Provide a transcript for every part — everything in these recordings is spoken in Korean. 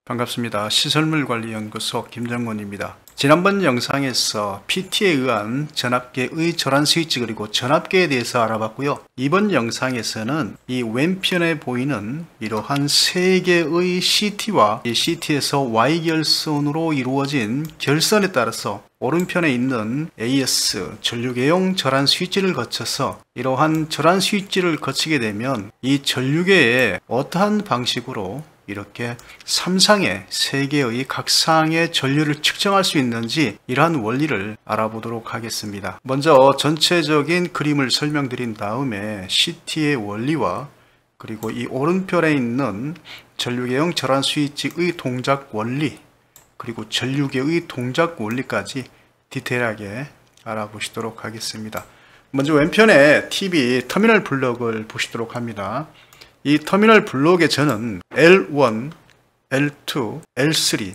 반갑습니다. 시설물관리연구소 김정곤입니다. 지난번 영상에서 PT에 의한 전압계의 절한 스위치 그리고 전압계에 대해서 알아봤고요. 이번 영상에서는 이 왼편에 보이는 이러한 세 개의 CT와 이 CT에서 Y결선으로 이루어진 결선에 따라서 오른편에 있는 AS 전류계용 절한 스위치를 거쳐서 이러한 절한 스위치를 거치게 되면 이 전류계에 어떠한 방식으로 이렇게 3상의 3개의 각상의 전류를 측정할 수 있는지 이러한 원리를 알아보도록 하겠습니다. 먼저 전체적인 그림을 설명드린 다음에 CT의 원리와 그리고 이 오른편에 있는 전류계형 절한 스위치의 동작 원리 그리고 전류계의 동작 원리까지 디테일하게 알아보시도록 하겠습니다. 먼저 왼편에 TV 터미널 블럭을 보시도록 합니다. 이 터미널 블록에 저는 L1, L2, L3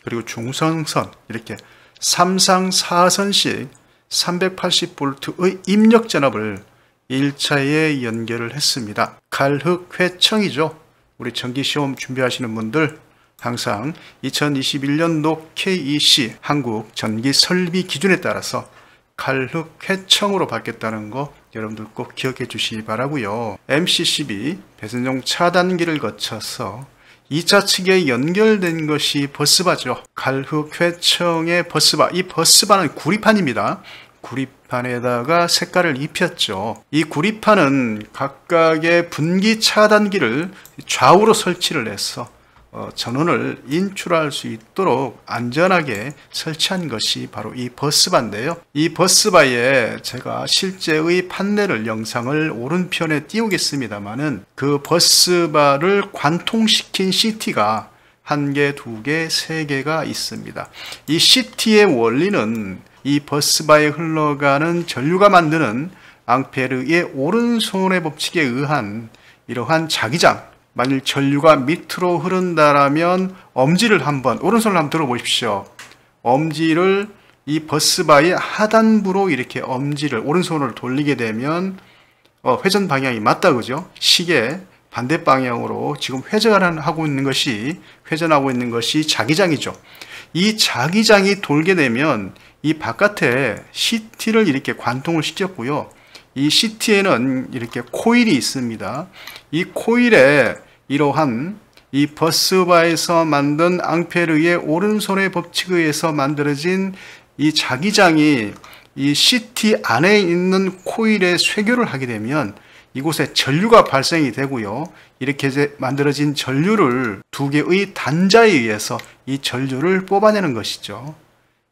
그리고 중성선 이렇게 3상 4선씩 380V의 입력 전압을 1차에 연결을 했습니다. 칼흑 회청이죠. 우리 전기시험 준비하시는 분들 항상 2021년도 KEC 한국 전기설비 기준에 따라서 칼흑 회청으로 받겠다는 거 여러분들 꼭 기억해 주시기 바라고요. MCCB 배선용 차단기를 거쳐서 2차 측에 연결된 것이 버스바죠. 칼흑 회청의 버스바, 이 버스바는 구리판입니다. 구리판에다가 색깔을 입혔죠. 이 구리판은 각각의 분기 차단기를 좌우로 설치를 해서 전원을 인출할 수 있도록 안전하게 설치한 것이 바로 이 버스바인데요. 이 버스바에 제가 실제의 판넬을 영상을 오른편에 띄우겠습니다만은 그 버스바를 관통시킨 CT가 1개, 2개, 3개가 있습니다. 이 CT의 원리는 이 버스바에 흘러가는 전류가 만드는 앙페르의 오른손의 법칙에 의한 이러한 자기장, 만일 전류가 밑으로 흐른다라면 엄지를 한번 오른손을 한번 들어보십시오. 엄지를 이 버스바의 하단부로 이렇게 엄지를 오른손을 돌리게 되면 회전 방향이 맞다 그죠? 시계 반대 방향으로 지금 회전하고 있는 것이 자기장이죠. 이 자기장이 돌게 되면 이 바깥에 CT를 이렇게 관통을 시켰고요. 이 CT에는 이렇게 코일이 있습니다. 이 코일에 이러한 이 버스바에서 만든 앙페르의 오른손의 법칙에 의해서 만들어진 이 자기장이 이 CT 안에 있는 코일에 쇠교를 하게 되면 이곳에 전류가 발생이 되고요. 이렇게 만들어진 전류를 2개의 단자에 의해서 이 전류를 뽑아내는 것이죠.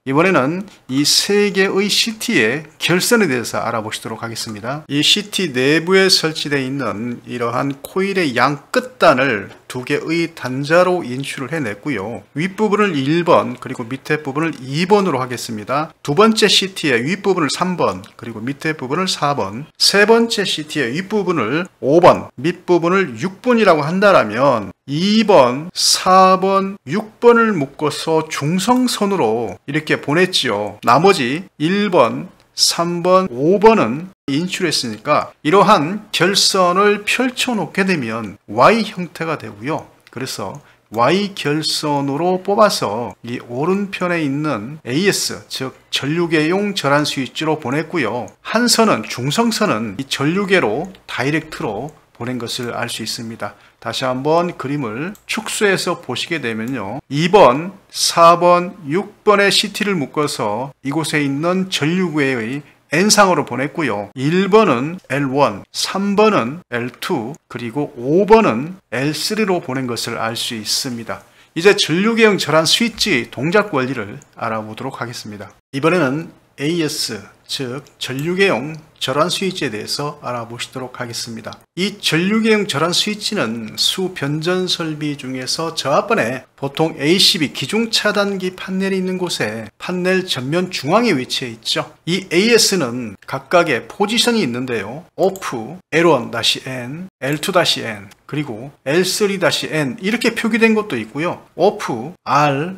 이번에는 이 3개의 CT의 결선에 대해서 알아보시도록 하겠습니다. 이 CT 내부에 설치되어 있는 이러한 코일의 양 끝단을 2개의 단자로 인출을 해냈고요. 윗부분을 1번 그리고 밑에 부분을 2번으로 하겠습니다. 두 번째 CT의 윗부분을 3번 그리고 밑에 부분을 4번, 세 번째 CT의 윗부분을 5번, 밑부분을 6번이라고 한다면 2번, 4번, 6번을 묶어서 중성선으로 이렇게 보냈지요. 나머지 1번, 3번, 5번은 인출했으니까 이러한 결선을 펼쳐 놓게 되면 Y 형태가 되고요. 그래서 Y 결선으로 뽑아서 이 오른편에 있는 AS 즉 전류계용 절한 스위치로 보냈고요. 한 선은 중성선은 이 전류계로 다이렉트로 보낸 것을 알 수 있습니다. 다시 한번 그림을 축소해서 보시게 되면요. 2번, 4번, 6번의 CT를 묶어서 이곳에 있는 전류계의 N상으로 보냈고요. 1번은 L1, 3번은 L2, 그리고 5번은 L3로 보낸 것을 알 수 있습니다. 이제 전류계형 절한 스위치 동작 원리를 알아보도록 하겠습니다. 이번에는 AS, 즉 전류계형 절한 스위치에 대해서 알아보시도록 하겠습니다. 이 전류계형 절한 스위치는 수변전 설비 중에서 저앞번에 보통 ACB 기중 차단기 판넬이 있는 곳에 판넬 전면 중앙에 위치해 있죠. 이 AS는 각각의 포지션이 있는데요. 오프, L1-N, L2-N, 그리고 L3-N 이렇게 표기된 것도 있고요. 오프, R,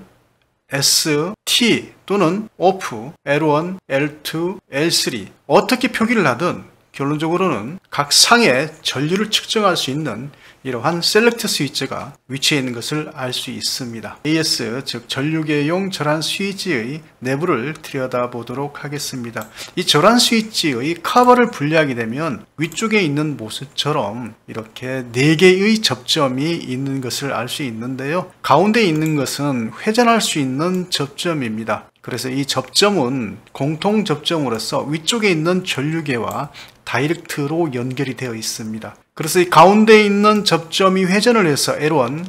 S, T 또는 오프, L1, L2, L3 어떻게 표기를 하든 결론적으로는 각 상의 전류를 측정할 수 있는 이러한 셀렉트 스위치가 위치해 있는 것을 알 수 있습니다. AS 즉 전류계용 절한 스위치의 내부를 들여다보도록 하겠습니다. 이 절한 스위치의 커버를 분리하게 되면 위쪽에 있는 모습처럼 이렇게 4개의 접점이 있는 것을 알 수 있는데요. 가운데 있는 것은 회전할 수 있는 접점입니다. 그래서 이 접점은 공통 접점으로서 위쪽에 있는 전류계와 다이렉트로 연결이 되어 있습니다. 그래서 이 가운데 있는 접점이 회전을 해서 L1,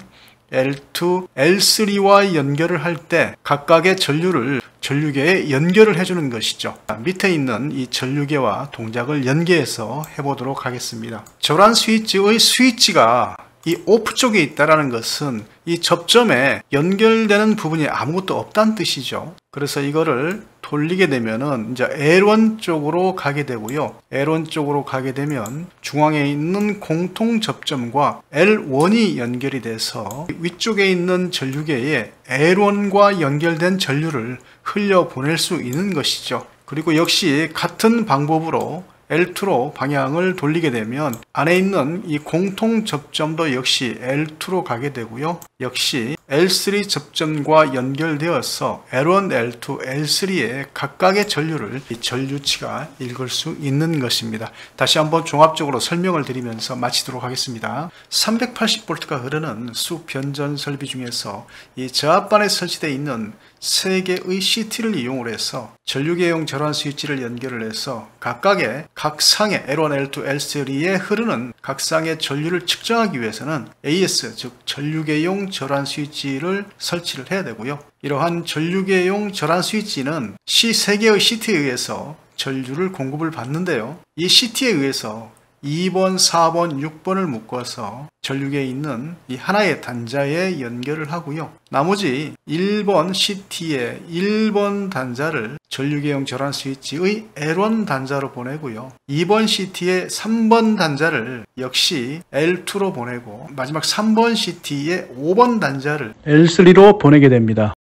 L2, L3와 연결을 할 때 각각의 전류를 전류계에 연결을 해주는 것이죠. 밑에 있는 이 전류계와 동작을 연계해서 해보도록 하겠습니다. 절한 스위치의 스위치가 이 오프 쪽에 있다는 것은 이 접점에 연결되는 부분이 아무것도 없다는 뜻이죠. 그래서 이거를 돌리게 되면은 이제 L1 쪽으로 가게 되고요. L1 쪽으로 가게 되면 중앙에 있는 공통 접점과 L1이 연결이 돼서 위쪽에 있는 전류계에 L1과 연결된 전류를 흘려 보낼 수 있는 것이죠. 그리고 역시 같은 방법으로 L2로 방향을 돌리게 되면 안에 있는 이 공통 접점도 역시 L2로 가게 되고요. 역시 L3 접점과 연결되어서 L1, L2, L3의 각각의 전류를 이 전류치가 읽을 수 있는 것입니다. 다시 한번 종합적으로 설명을 드리면서 마치도록 하겠습니다. 380V가 흐르는 수변전 설비 중에서 이 저압반에 설치되어 있는 3개의 CT를 이용을 해서 전류계용 절한 스위치를 연결을 해서 각각의 각 상의 L1, L2, L3에 흐르는 각 상의 전류를 측정하기 위해서는 AS 즉 전류계용 절한 스위치를 설치를 해야 되고요. 이러한 전류계용 절한 스위치는 C3개의 CT에 의해서 전류를 공급을 받는데요. 이 CT에 의해서 2번, 4번, 6번을 묶어서 전류계에 있는 이 하나의 단자에 연결을 하고요. 나머지 1번 CT의 1번 단자를 전류계용 절한 스위치의 L1 단자로 보내고요. 2번 CT의 3번 단자를 역시 L2로 보내고 마지막 3번 CT의 5번 단자를 L3로 보내게 됩니다.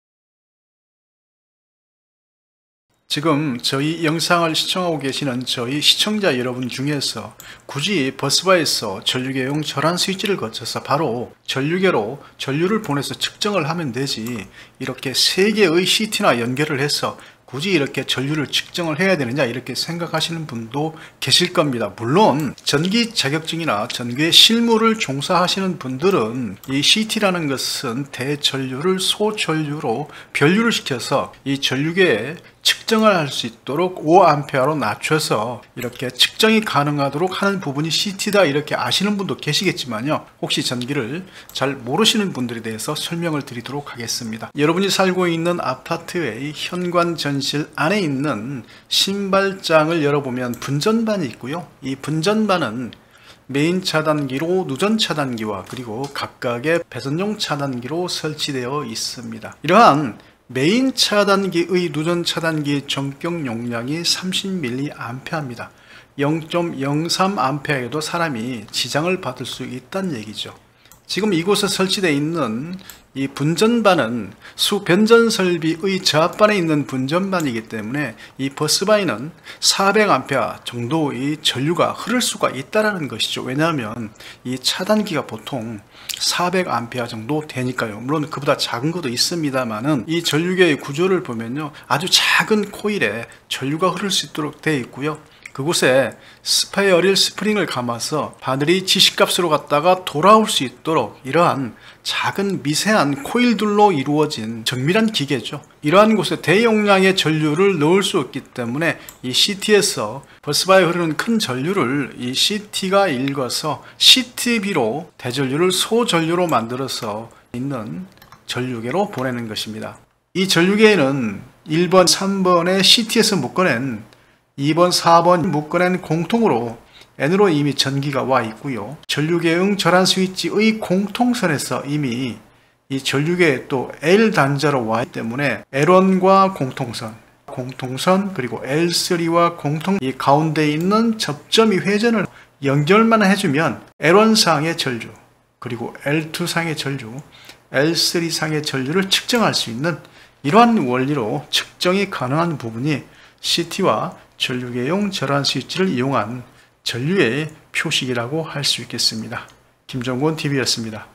지금 저희 영상을 시청하고 계시는 저희 시청자 여러분 중에서 굳이 버스바에서 전류계용 절한 스위치를 거쳐서 바로 전류계로 전류를 보내서 측정을 하면 되지 이렇게 3개의 CT나 연결을 해서 굳이 이렇게 전류를 측정을 해야 되느냐 이렇게 생각하시는 분도 계실 겁니다. 물론 전기 자격증이나 전기의 실무를 종사하시는 분들은 이 CT라는 것은 대전류를 소전류로 변류를 시켜서 이 전류계에 측정을 할 수 있도록 5A로 낮춰서 이렇게 측정이 가능하도록 하는 부분이 CT다 이렇게 아시는 분도 계시겠지만요. 혹시 전기를 잘 모르시는 분들에 대해서 설명을 드리도록 하겠습니다. 여러분이 살고 있는 아파트의 현관 전실 안에 있는 신발장을 열어보면 분전반이 있고요. 이 분전반은 메인 차단기로 누전 차단기와 그리고 각각의 배선용 차단기로 설치되어 있습니다. 이러한 메인 차단기의 누전 차단기 전격 용량이 30mA입니다. 0.03A에도 사람이 지장을 받을 수 있다는 얘기죠. 지금 이곳에 설치되어 있는 이 분전반은 수변전 설비의 저압반에 있는 분전반이기 때문에 이 버스바에는 400A 정도의 전류가 흐를 수가 있다는 것이죠. 왜냐하면 이 차단기가 보통 400A 정도 되니까요. 물론 그보다 작은 것도 있습니다만은 이 전류계의 구조를 보면요, 아주 작은 코일에 전류가 흐를 수 있도록 되어 있고요. 그곳에 스페어릴 스프링을 감아서 바늘이 지시값으로 갔다가 돌아올 수 있도록 이러한 작은 미세한 코일들로 이루어진 정밀한 기계죠. 이러한 곳에 대용량의 전류를 넣을 수 없기 때문에 이 CT에서 버스바에 흐르는 큰 전류를 이 CT가 읽어서 CTB로 대전류를 소전류로 만들어서 있는 전류계로 보내는 것입니다. 이 전류계에는 1번, 3번의 CT에서 묶어낸 2번, 4번 묶어낸 공통으로 N으로 이미 전기가 와 있고요. 전류계용 절한 스위치의 공통선에서 이미 이 전류계에 또 L 단자로 와 있기 때문에 L1과 공통선 그리고 L3와 공통 이 가운데 있는 접점이 회전을 연결만 해주면 L1상의 전류 그리고 L2상의 전류, L3상의 전류를 측정할 수 있는 이러한 원리로 측정이 가능한 부분이 CT와 전류계용 절한 스위치를 이용한 전류의 표식이라고 할 수 있겠습니다. 김종곤TV였습니다.